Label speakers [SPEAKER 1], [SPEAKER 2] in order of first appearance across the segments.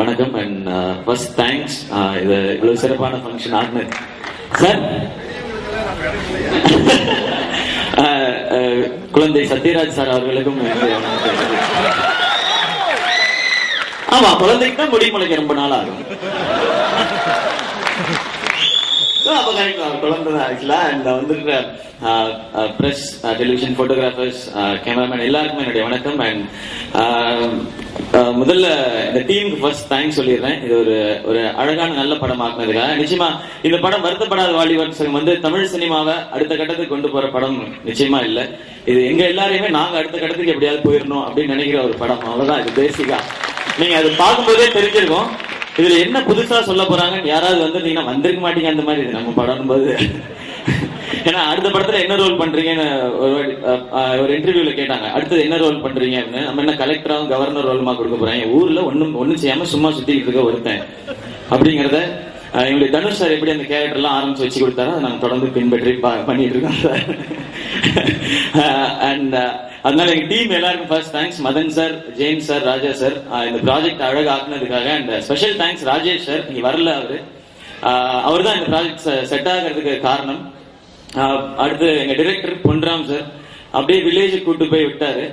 [SPEAKER 1] வணக்கம் and first thanks இது இவ்வளவு சிறப்பான ஃபங்க்ஷன் ஆகுனது சார். குழந்தை சத்யராஜ் சார் அவர்களுக்கும் ஆமா, குழந்தைக்கு தான் முடி முளைக்க ரொம்ப நாள் ஆகும். வந்துருக்க பிரஸ், டெலிவிஷன் போட்டோகிராஃபர்ஸ், கேமராமேன் எல்லாருக்குமே என்னுடைய வணக்கம். அண்ட் முதல்ல இந்த டீமுக்கு ஃபர்ஸ்ட் தேங்க்ஸ் சொல்லிடுறேன். இது ஒரு அழகான நல்ல படம் ஆக்குனதுக்காக. நிச்சயமா இந்த படம் வருத்தப்படாத வாலிபர் சங்கம் வந்து தமிழ் சினிமாவை அடுத்த கட்டத்துக்கு கொண்டு போற படம் நிச்சயமா இல்ல. இது எங்க எல்லாரையுமே நாங்க அடுத்த கட்டத்துக்கு எப்படியாவது போயிடணும் அப்படின்னு நினைக்கிற ஒரு படம். அவ்வளவுதான். இது பேசிக்கா நீங்க அது பார்க்கும்போதே தெரிஞ்சிருக்கும் இதுல என்ன புதுசா சொல்ல போறாங்கன்னு. யாராவது வந்து நீங்க வந்திருக்க மாட்டீங்க அந்த மாதிரி. இது நம்ம படம் போது ஏன்னா அடுத்த படத்துல என்ன ரோல் பண்றீங்கன்னு ஒரு இன்டர்வியூல கேட்டாங்க. அடுத்தது என்ன ரோல் பண்றீங்கன்னு. நம்ம என்ன கலெக்டராவும் கவர்னர் ரோலுமா கொடுக்க போறாங்க. ஊர்ல ஒண்ணும் செய்யாம சும்மா சுத்திக்கிட்டு இருக்க ஒருத்தன் அப்படிங்கறத எங்களுடைய தனுஷ் சார் எப்படி அந்த கேரக்டர் எல்லாம் ஆரம்பிச்சு வச்சு கொடுத்தாரோ அதை நாங்க தொடர்ந்து பின்பற்றி பண்ணிட்டு இருக்கோம் சார். அண்ட் அதனால எங்க டீம் எல்லாருக்கும் first thanks. Madan sir, Jain sir, Raja sir இந்த ப்ராஜெக்ட் அழகா ஆக்குனதுக்காக. And special thanks Rajesh sir. இங்க வரல அவர் தான் இந்த ப்ராஜெக்ட் செட் ஆகிறதுக்கு காரணம். அடுத்து எங்க டைரக்டர் பொன்ராம் சார் அப்படியே வில்லேஜுக்கு கூட்டு போய் விட்டாரு.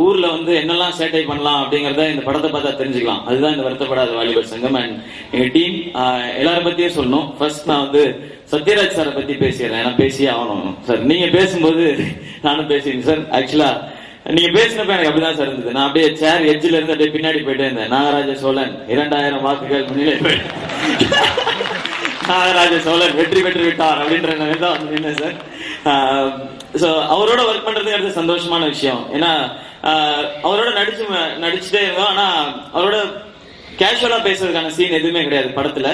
[SPEAKER 1] ஊர்ல வந்து என்னெல்லாம் சேட்டை பண்ணலாம் அப்படிங்கறத இந்த படத்தை பார்த்தா தெரிஞ்சுக்கலாம். அதுதான் இந்த வருத்தப்படாத வாலிபர் சங்கம். அண்ட் எங்க டீம் எல்லாரும் பத்தியும் சொல்லணும். ஃபர்ஸ்ட் நான் வந்து சத்யராஜ் சாரை பத்தி பேசிடுறேன். ஏன்னா பேசியே ஆகணும் சார். நீங்க பேசும்போது நானும் பேசிடுறேன் சார். ஆக்சுவலா நீங்க பேசினப்ப எனக்கு அப்படிதான் சார் இருந்தது. நான் அப்படியே சேர் எட்ஜ்ல இருந்து அப்படியே பின்னாடி போயிட்டே இருந்தேன். நாகராஜ சோழன் 2000 வாக்குகள் முன்னிலை நாகராஜ சோழன் வெற்றி பெற்று விட்டார் அப்படின்ற தான் வந்து என்ன சார். சோ அவரோட ஒர்க் பண்றது சந்தோஷமான விஷயம். ஏன்னா அவரோட நடிச்சுட்டே இருந்தோம். ஆனா அவரோட கேஷுவலா பேசுறதுக்கான சீன் எதுவுமே கிடையாது படத்துல.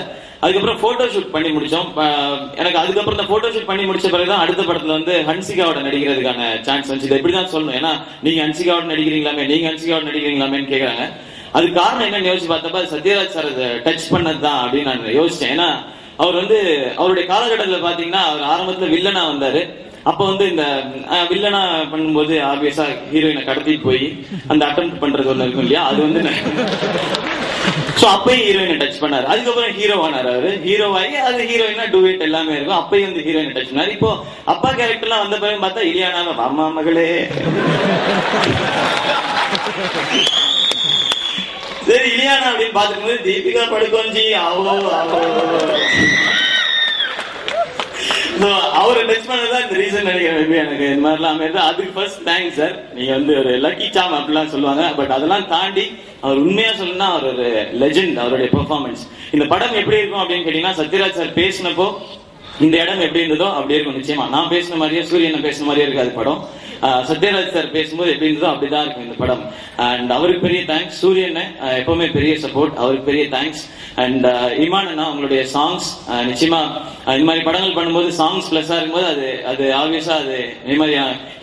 [SPEAKER 1] அதுக்கப்புறம் போட்டோ ஷூட் பண்ணி முடிச்சோம். எனக்கு அதுக்கப்புறம் இந்த போட்டோ ஷூட் பண்ணி முடிச்ச பிறகுதான் அடுத்த படத்துல வந்து ஹன்சிகாவோட நடிக்கிறதுக்கான சான்ஸ் வந்துச்சு. எப்படிதான் சொல்லணும். ஏன்னா நீங்க ஹன்சிகாவோட நடிக்கிறீங்களாமேன்னு கேக்குறாங்க. அதுக்கு காரணம் என்னன்னு யோசிச்சு பார்த்தப்ப சத்யராஜ் சார் அதை டச் பண்ணதுதான் அப்படின்னு நான் யோசிச்சேன். ஏன்னா அவர் வந்து அவருடைய காலகட்டத்தில் பாத்தீங்கன்னா அவர் ஆரம்பத்துல வில்லனா வந்தாரு. அப்ப வந்து இந்த வில்லனா பண்ணும்போது ஆப்வியஸா ஹீரோயினை கடத்திட்டு போய் அந்த அட்டெம்ப்ட் பண்றது ஒண்ணு இருக்கும் இல்லையா. அது வந்து அப்பயும் ஹீரோயினை டச் பண்ணாரு. அதுக்கப்புறம் ஹீரோ ஆனாரு. அவரு ஹீரோவாகி அது ஹீரோயினா டூயட் எல்லாமே இருக்கும். அப்பயும் வந்து ஹீரோயினை டச் பண்ணாரு. இப்போ அப்பா கேரக்டர் எல்லாம் வந்த பிறகு பார்த்தா இலியானா அம்மா மகளே சரி இலியானா அப்படின்னு பாத்துக்கும் போது தீபிகா படுகோன்ஜி அவரை டச் பண்ணதான் இந்த ரீசன் நினைக்கிறேன். எனக்கு இந்த மாதிரிலாம் அதுக்கு ஃபர்ஸ்ட் தேங்க்ஸ் சார். நீங்க வந்து ஒரு லக்கி சாம் அப்படிலாம் சொல்லுவாங்க. பட் அதெல்லாம் தாண்டி அவர் உண்மையா சொல்லணும்னா அவர் ஒரு லெஜெண்ட். அவருடைய பெர்ஃபார்மன்ஸ் இந்த படம் எப்படி இருக்கும் அப்படின்னு கேட்டீங்கன்னா சத்யராஜ் சார் பேசினப்போ இந்த இடம் எப்படி இருந்ததோ அப்படி இருக்கும். நிச்சயமா நான் பேசின மாதிரியே சூரியனை பேசின மாதிரியே இருக்காது படம். சத்யராஜ் சார் பேசும்போது எப்படி இருந்ததோ அப்படிதான் இருக்கும் இந்த படம். அண்ட் அவருக்கு பெரிய தேங்க்ஸ். சூரியனை எப்பவுமே பெரிய சப்போர்ட். அவருக்கு பெரிய தேங்க்ஸ். அண்ட் இமான் அண்ணா உங்களுடைய சாங்ஸ் நிச்சயமா இந்த மாதிரி படங்கள் பண்ணும்போது சாங்ஸ் பிளஸ்ஸா இருக்கும்போது அது ஆப்வியஸா அது இந்த மாதிரி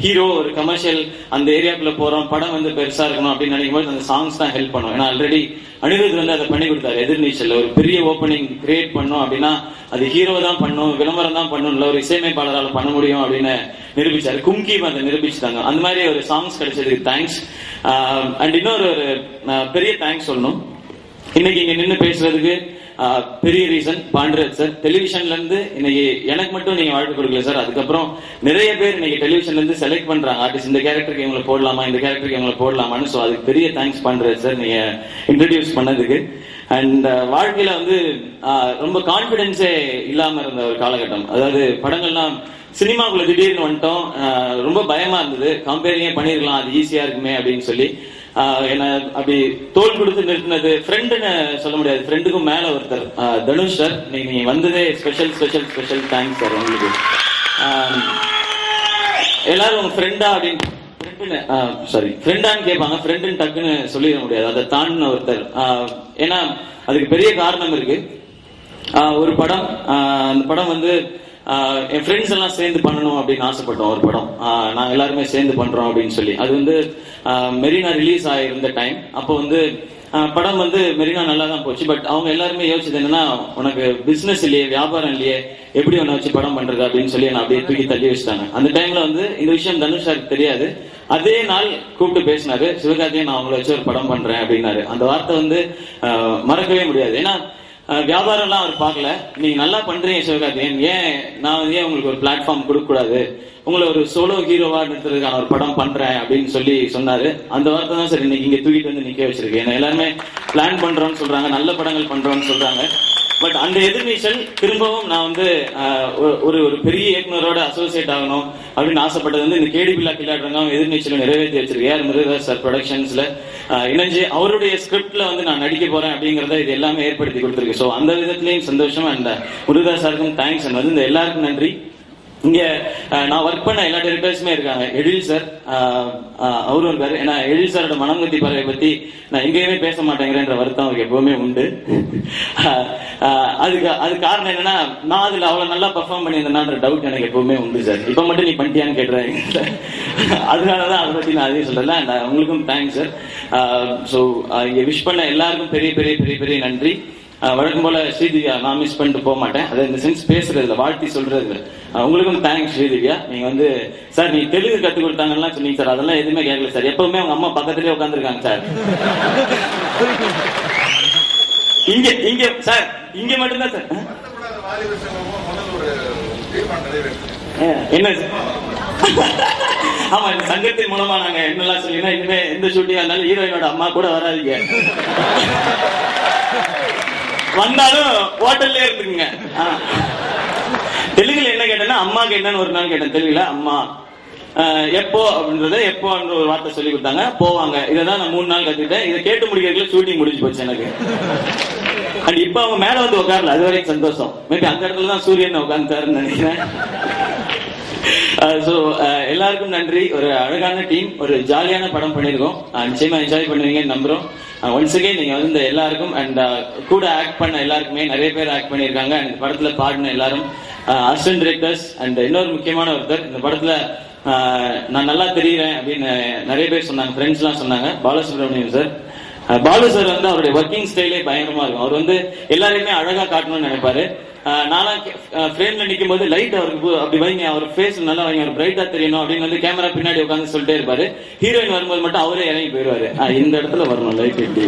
[SPEAKER 1] ஹீரோ ஒரு கமர்ஷியல் அந்த ஏரியாக்குள்ள போறோம் படம் வந்து பெருசா இருக்கணும் அப்படின்னு நினைக்கும் போது அந்த சாங்ஸ் தான் ஹெல்ப் பண்ணும். ஏன்னா ஆல்ரெடி அனிருத் வந்து அதை பண்ணி கொடுத்தாரு. எதிர்நீச்சல் ஒரு பெரிய ஓப்பனிங் கிரியேட் பண்ணும் அப்படின்னா அது ஹீரோ தான் பண்ணும், விளம்பரம் தான் பண்ணும், இல்ல ஒரு இசையமைப்பாளரால் பண்ண முடியும் அப்படின்னு நிரூபிச்சாரு. கும்கி அதை நிரூபிச்சுட்டாங்க. அந்த மாதிரி ஒரு சாங்ஸ் கிடைச்சதுக்கு தேங்க்ஸ். அண்ட் இன்னொரு ஒரு பெரிய தேங்க்ஸ் சொல்லணும். இன்னைக்கு இங்க நின்று பேசுறதுக்கு பெரிய ரீசன் பாண்டராஜ் சார். டெலிவிஷன்ல இருந்து இன்னைக்கு எனக்கு மட்டும் நீங்க வாழ்க்கை கொடுக்கல சார். அதுக்கப்புறம் நிறைய பேர் இன்னைக்கு டெலிவிஷன்ல இருந்து செலக்ட் பண்றாங்க ஆர்டிஸ்ட். இந்த கேரக்டருக்கு இவங்களை போடலாமா, இந்த கேரக்டருக்கு இவங்களை போடலாமான்னு. சோ அதுக்கு பெரிய தேங்க்ஸ் பாண்டராஜ் சார் நீங்க இன்ட்ரடியூஸ் பண்ணதுக்கு. அண்ட் வாழ்க்கையில வந்து ரொம்ப கான்பிடன்ஸே இல்லாம இருந்த ஒரு காலகட்டம். அதாவது படங்கள்லாம் சினிமாக்குள்ள திடீர்னு வந்துட்டோம். ரொம்ப பயமா இருந்தது. கம்பேரிங்கே பண்ணிருக்கலாம், அது ஈஸியா இருக்குமே அப்படின்னு சொல்லி என்ன அப்படி தோல் கொடுத்து நிறுத்தினது ஃப்ரெண்டுன்னு சொல்ல முடியாது. ஃப்ரெண்டுக்கும் மேல ஒருத்தர் தனுஷ் சார். நீங்க வந்ததே special special special thanks sir உங்களுக்கு. எல்லாரும் உங்க ஃப்ரெண்டா அப்படின்னு ஃப்ரெண்டான்னு கேட்பாங்க. ஃப்ரெண்டுன்னு டக்குன்னு சொல்லிட முடியாது. அதை தாண்டின ஒருத்தர். ஏன்னா அதுக்கு பெரிய காரணம் இருக்கு. ஒரு படம் அந்த படம் வந்து என் ஃப்ரெண்ட்ஸ் எல்லாம் சேர்ந்து பண்ணணும் அப்படின்னு ஆசைப்பட்டோம். ஒரு படம் நாங்க எல்லாருமே சேர்ந்து பண்றோம் அப்படின்னு சொல்லி. அது வந்து மெரினா ரிலீஸ் ஆயிருந்த டைம். அப்போ வந்து படம் வந்து மெரினா நல்லா தான் போச்சு. பட் அவங்க எல்லாருமே யோசிச்சது என்னன்னா, உனக்கு பிசினஸ் இல்லையே, வியாபாரம் இல்லையே, எப்படி ஒன்ன வச்சு படம் பண்றது அப்படின்னு சொல்லி நான் அப்படியே தூக்கி தள்ளி வச்சுட்டாங்க. அந்த டைம்ல வந்து இந்த விஷயம் தனுஷ் சாருக்கு தெரியாது. அதே நாள் கூப்பிட்டு பேசினாரு, சிவகார்த்திகேயன் நான் அவங்கள வச்சு ஒரு படம் பண்றேன் அப்படின்னாரு. அந்த வார்த்தை வந்து மறக்கவே முடியாது. ஏன்னா வியாபாரம் எல்லாம் அவர் பார்க்கல, நீங்க நல்லா பண்றீங்க சிவகார்த்திகேயன், ஏன் நான் வந்து உங்களுக்கு ஒரு பிளாட்ஃபார்ம் கொடுக்க கூடாது, உங்களை ஒரு சோலோ ஹீரோவா நிறுத்துறதுக்கான ஒரு படம் பண்றேன் அப்படின்னு சொல்லி சொன்னாரு. அந்த வார்த்தை தான் சார் இன்னைக்கு இங்க தூக்கிட்டு வந்து நிக்க வச்சிருக்கு. ஏன்னா எல்லாருமே பிளான் பண்றோம்னு சொல்றாங்க, நல்ல படங்கள் பண்றோம்னு சொல்றாங்க. பட் அந்த எதிர்நீச்சல் திரும்பவும் நான் வந்து ஒரு ஒரு பெரிய இயக்குனரோட அசோசியேட் ஆகணும் அப்படின்னு ஆசைப்பட்டது வந்து இந்த கேடிபில்லா கிளாடுறாங்க எதிர்நீச்சலை நிறைவேற்றி வச்சிருக்கு. ஏஆர் முருகதாஸ் சார் ப்ரொடக்ஷன்ஸ்ல இணைஞ்சு அவருடைய ஸ்கிரிப்ட்ல வந்து நான் நடிக்க போறேன் அப்படிங்கறத இது எல்லாமே ஏற்படுத்தி கொடுத்துருக்கு. ஸோ அந்த விதத்திலையும் சந்தோஷம். அண்ட் முருகதாஸ் சாருக்கும் தேங்க்ஸ். அண்ட் வந்து இந்த எல்லாருக்கும் நன்றி. இங்க நான் ஒர்க் பண்ண எல்லா டைரக்டர்ஸுமே இருக்காங்க. எழில் சார் அவரும் இருக்காரு. ஏன்னா எழில் சாரோட மனங்கத்தி பறவை பத்தி நான் எங்கேயுமே பேச மாட்டேங்கிறேன்ற வருத்தம் அவருக்கு எப்பவுமே உண்டு. அது காரணம் என்னன்னா, நான் அதுல அவ்வளவு நல்லா பெர்ஃபார்ம் பண்ணியிருந்தேன்ற டவுட் எனக்கு எப்பவுமே உண்டு சார். இப்ப மட்டும் நீ பண்ணிட்டியான்னு கேட்டுறாங்க. அதனாலதான் அதை பத்தி நான் அதே சொல்றேன். உங்களுக்கும் தேங்க்ஸ் சார். ஸோ இங்க விஷ் பண்ண எல்லாருக்கும் பெரிய பெரிய பெரிய பெரிய நன்றி. வழக்கம் போல ஸ்ரீதிவ்யா நான் மிஸ் பண்ணிட்டு போக மாட்டேன். அதை இந்த சென்ஸ் பேசுறதுல வாழ்த்தி சொல்றதுல உங்களுக்கும் தேங்க்ஸ் ஸ்ரீதிவ்யா. நீங்க வந்து சார் நீ தெலுங்கு கத்து கொடுத்தாங்கலாம் சொன்னீங்க சார், அதெல்லாம் எதுவுமே கேட்கல சார். எப்பவுமே அவங்க அம்மா பக்கத்துலயே உட்காந்துருக்காங்க சார். இங்க இங்க சார் இங்க மட்டும்தான் சார். என்ன ஆமா, இந்த சங்கத்தின் மூலமா நாங்க என்னெல்லாம் சொல்லினா, இனிமே எந்த ஷூட்டிங்கா இருந்தாலும் ஹீரோயினோட அம்மா கூட வராதிங்க, வந்தாலும் ஹோட்டல்ல இருந்துக்குங்க. தெலுங்குல என்ன கேட்டேன்னா, அம்மாக்கு என்னன்னு ஒரு நாள் கேட்டேன் தெலுங்குல. அம்மா எப்போ அப்படின்றத எப்போ ஒரு வார்த்தை சொல்லி கொடுத்தாங்க, போவாங்க. இதான் நான் 3 நாள் கத்துக்கிட்டேன். இதை கேட்டு முடிக்கிறதுல ஷூட்டிங் முடிஞ்சு போச்சு எனக்கு. அண்ட் இப்ப அவங்க மேல வந்து உட்காரல, அது வரைக்கும் சந்தோஷம். மேபி அந்த இடத்துல தான் சூரியன் உட்காந்துட்டாருன்னு நினைக்கிறேன். ஸோ எல்லாருக்கும் நன்றி. ஒரு அழகான டீம், ஒரு ஜாலியான படம் பண்ணிருக்கோம். நிச்சயமா என்ஜாய் பண்ணுவீங்கன்னு நம்புறோம். ஒன்ஸ் அகைன் நீங்க வந்து எல்லாருக்கும் அண்ட் கூட ஆக்ட் பண்ண எல்லாருக்குமே, நிறைய பேர் ஆக்ட் பண்ணிருக்காங்க. அண்ட் இந்த படத்துல பாடின எல்லாரும், அசிஸ்டன்ட் டைரக்டர்ஸ், அண்ட் இன்னொரு முக்கியமான ஒருத்தர் இந்த படத்துல நான் நல்லா தெரியுறேன் அப்படின்னு நிறைய பேர் சொன்னாங்க, ஃப்ரெண்ட்ஸ் எல்லாம் சொன்னாங்க. பாலசுப்ரமணியம் சார். பாலு சார் வந்து அவருடைய ஒர்க்கிங் ஸ்டைலே பயங்கரமா இருக்கும். அவர் வந்து எல்லாரையுமே அழகா காட்டணும்னு நினைப்பாரு. நானா ஃப்ரேம்ல நிக்கும் போது லைட் அவருக்கு அப்படி வைங்க, அவர் ஃபேஸ் நல்லா வைங்க, அவர் பிரைட்டா தெரியணும் அப்படின்னு வந்து கேமரா பின்னாடி உட்காந்து சொல்லிட்டே இருப்பாரு. ஹீரோயின் வரும்போது மட்டும் அவரே இறங்கி போயிடுவாரு, இந்த இடத்துல வரணும் லைட் எப்படி.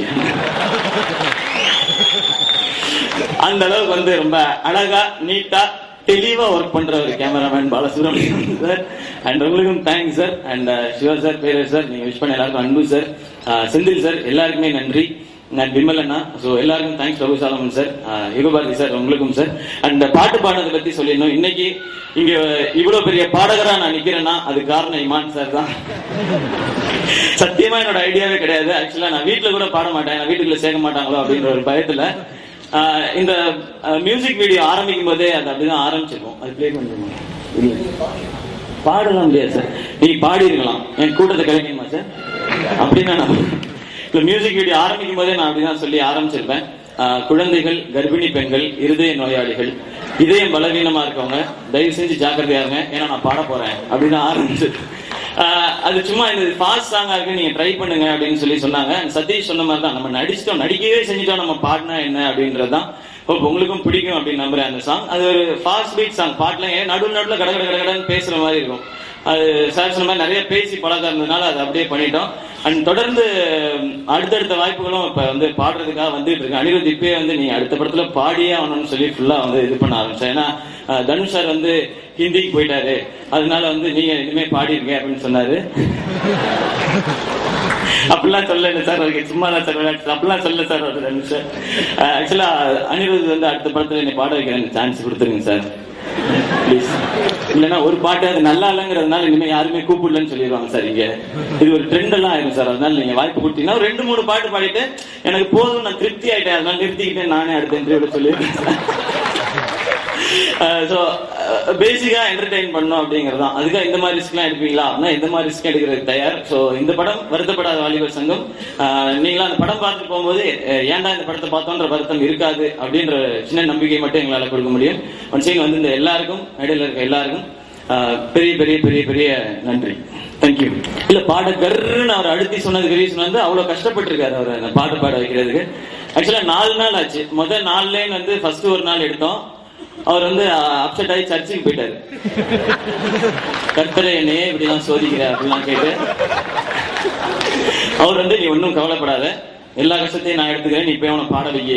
[SPEAKER 1] அந்த அளவுக்கு வந்து ரொம்ப அழகா நீட்டா தெளிவா ஒர்க் பண்ற ஒரு கேமராமேன் பாலசுப்ரமணியம் சார். அண்ட் உங்களுக்கும் thanks sir. And Siva sir, பேரர் சார், நீங்க விஷ் பண்ண எல்லாருக்கும், அன்பு சார், செந்தில் சார், எல்லாருக்குமே நன்றி. நான் விமல் அண்ணா, ஸோ எல்லாருக்கும் thanks. Prabhu Solomon sir, Yugabharathi sir, உங்களுக்கும் சார். அண்ட் பாட்டு பாடுறதை பத்தி சொல்லிடணும். இன்னைக்கு இங்க இவ்வளவு பெரிய பாடகரா நான் நிக்கிறேன்னா அது காரணம் இமான் சார் தான். சத்தியமா என்னோட ஐடியாவே கிடையாது. ஆக்சுவலா நான் வீட்டுல கூட பாட மாட்டேன், வீட்டுக்குள்ள சேர்க்க மாட்டாங்களோ அப்படின்ற ஒரு பயத்துல இந்த மியூசிக் வீடியோ ஆரம்பிக்கும் போதே அது அப்படிதான் ஆரம்பிச்சிருக்கோம். அது பிளே பண்ணுவோம். பாடலாம் முடியாது சார், நீ பாடி இருக்கலாம், என் கூட்டத்தை கிடைக்குமா சார் அப்படின்னா. இல்ல, மியூசிக் வீடியோ ஆரம்பிக்கும் போதே நான் அப்படிதான் சொல்லி ஆரம்பிச்சிருப்பேன். குழந்தைகள், கர்ப்பிணி பெண்கள், இருதய நோயாளிகள், இதயம் பலவீனமா இருக்கவங்க தயவு செஞ்சு ஜாக்கிரதையா இருங்க, ஏன்னா நான் பாட போறேன் அப்படின்னு ஆரம்பிச்சு. அது சும்மா இந்த ஃபாஸ்ட் சாங்கா இருக்கு, நீங்க ட்ரை பண்ணுங்க அப்படின்னு சொல்லி சொன்னாங்க. சதீஷ் சொன்ன மாதிரி தான், நம்ம நடிச்சிட்டோம், நடிக்கவே செஞ்சுட்டோம், நம்ம பாடினா என்ன அப்படின்றதுதான். உங்களுக்கும் பிடிக்கும் அப்படின்னு நம்புறேன் அந்த சாங். அது ஒரு ஃபாஸ்ட் பீட் சாங். பாட்டுல நடுவில் கடகடன்னு பேசுற மாதிரி இருக்கும். அது சார் சொன்ன மாதிரி நிறைய பேசி பழக்கம் இருந்ததுனால அதை அப்படியே பண்ணிட்டோம். அண்ட் தொடர்ந்து அடுத்தடுத்த வாய்ப்புகளும் இப்ப வந்து பாடுறதுக்காக வந்துட்டு இருக்கு. அனிருத் இப்பயே வந்து நீ அடுத்த படத்துல பாடியே ஆகணும்னு சொல்லி ஃபுல்லா வந்து இது பண்ண ஆரம்பிச்சேன். ஏன்னா தனுஷ் சார் வந்து ஹிந்திக்கு போயிட்டாரு, அதனால வந்து நீங்க இனிமே பாடிருங்க அப்படின்னு சொன்னாரு. அப்படிலாம் சொல்ல சார், சும்மா தான் சார் விளையாட்டு, அப்படிலாம் சொல்ல சார் ஒரு தனுஷ் சார். ஆக்சுவலா அனிருத் வந்து அடுத்த படத்துல என்னை பாட வைக்கிறேன், சான்ஸ் கொடுத்துருங்க சார் ப்ளீஸ். இல்லைன்னா ஒரு பாட்டு அது நல்லா இல்லைங்கிறதுனால இனிமே யாருமே கூப்பிடலன்னு சொல்லிடுவாங்க சார். இங்க இது ஒரு ட்ரெண்ட் எல்லாம் ஆயிரும் சார். அதனால நீங்க வாய்ப்பு கொடுத்தீங்கன்னா 2-3 பாட்டு பாடிட்டு எனக்கு போதும், நான் திருப்தி ஆயிட்டேன், அதனால நிறுத்திக்கிட்டேன், நானே அடுத்த இன்டர்வியூல சொல்லிடுறேன். சோ பேசிக்கா என்டர்டெயின் பண்ணணும் அப்படிங்கறதான். அதுக்காக இந்த மாதிரி ரிஸ்க் எல்லாம் எடுப்பீங்களா அப்படின்னா இந்த மாதிரி ரிஸ்க் எடுக்கிறது தயார். சோ இந்த படம் வருத்தப்படாத வாலிபர் சங்கம். நீங்களா அந்த படம் பார்த்துட்டு போகும்போது ஏன்டா இந்த படத்தை பார்த்தோன்ற வருத்தம் இருக்காது அப்படின்ற சின்ன நம்பிக்கை மட்டும் எங்களால கொடுக்க முடியும். ஒன்ஸ் வந்து இந்த எல்லாருக்கும், மேடையில் இருக்க எல்லாருக்கும் பெரிய பெரிய பெரிய பெரிய நன்றி. தேங்க்யூ. இல்ல பாடகர்ன்னு அவர் அழுத்தி சொன்னதுக்கு ரீசன் வந்து அவ்வளவு கஷ்டப்பட்டு இருக்காரு அவர் அந்த பாட்டு பாட வைக்கிறதுக்கு. ஆக்சுவலா 4 நாள் ஆச்சு. முதல் 4 லைன் வந்து ஃபர்ஸ்ட் ஒரு நாள் எடுத்தோம். அவர் வந்து அப்செட் ஆகி சர்ச்சுக்கு போயிட்டாரு. கர்த்தரை என்னையே இப்படிலாம் சோதிக்கிற அப்படிலாம் கேட்டு அவர் வந்து நீ ஒன்னும் கவலைப்படாத, எல்லா கஷ்டத்தையும் நான் எடுத்துக்கிறேன், நீ போய் அவனை பாட வைக்க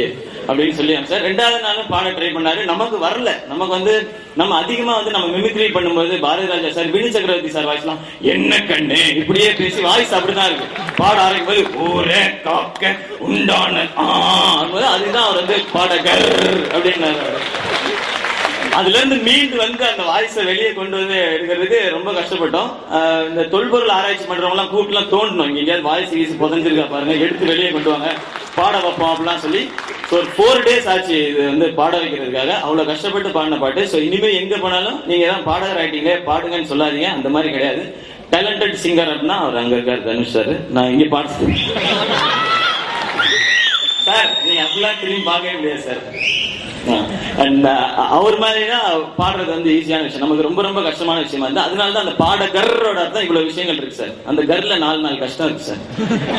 [SPEAKER 1] அப்படின்னு சொல்லி சார். 2வது நாளும் பாட ட்ரை பண்ணாரு. நமக்கு வரல. நமக்கு வந்து நம்ம அதிகமா வந்து நம்ம மிமிக்ரி பண்ணும்போது பாரதி ராஜா சார், வினு சக்கரவர்த்தி சார் வாய்ஸ்லாம் என்ன கண்ணு இப்படியே பேசி வாய்ஸ் அப்படிதான் இருக்கு. பாட ஆரம்பிக்கும் போது ஊரே காக்க உண்டான அதுதான் அவர் வந்து பாடகர் அப்படின்னு. அதுல இருந்து மீண்டு வந்து அந்த வாய்ஸை வெளியே கொண்டு வந்து எடுக்கிறதுக்கு ரொம்ப கஷ்டப்பட்டோம். இந்த தொல்பொருள் ஆராய்ச்சி பண்றவங்க எல்லாம் கூப்பிட்டுலாம் தோண்டணும், இங்க எங்கேயாவது வாய்ஸ் வீசி புதஞ்சிருக்கா பாருங்க, எடுத்து வெளியே கொண்டு வாங்க, பாட வைப்போம் அப்படிலாம் சொல்லி ஒரு 4 days ஆச்சு இது வந்து பாட வைக்கிறதுக்காக. அவ்வளவு கஷ்டப்பட்டு பாடின பாட்டு. ஸோ இனிமே எங்க போனாலும் நீங்க தான் பாடகர் ஆயிட்டீங்க பாடுங்கன்னு சொல்லாதீங்க, அந்த மாதிரி கிடையாது. டேலண்டட் சிங்கர் அப்படின்னா அவர் அங்க இருக்காரு தனுஷ் சார், நான் இங்க பாட்டு சார் நீங்க அப்படிலாம் திரும்பி பார்க்கவே முடியாது சார். அவர் மாதிரிதான் பாடுறது வந்து ஈஸியான விஷயம், நமக்கு ரொம்ப ரொம்ப கஷ்டமான விஷயமா இருந்தா. அதனாலதான் அந்த பாடகரோட அர்த்தம் இவ்வளவு விஷயங்கள் இருக்கு சார். அந்த கர்ல 4 நாள் கஷ்டம் இருக்கு சார்.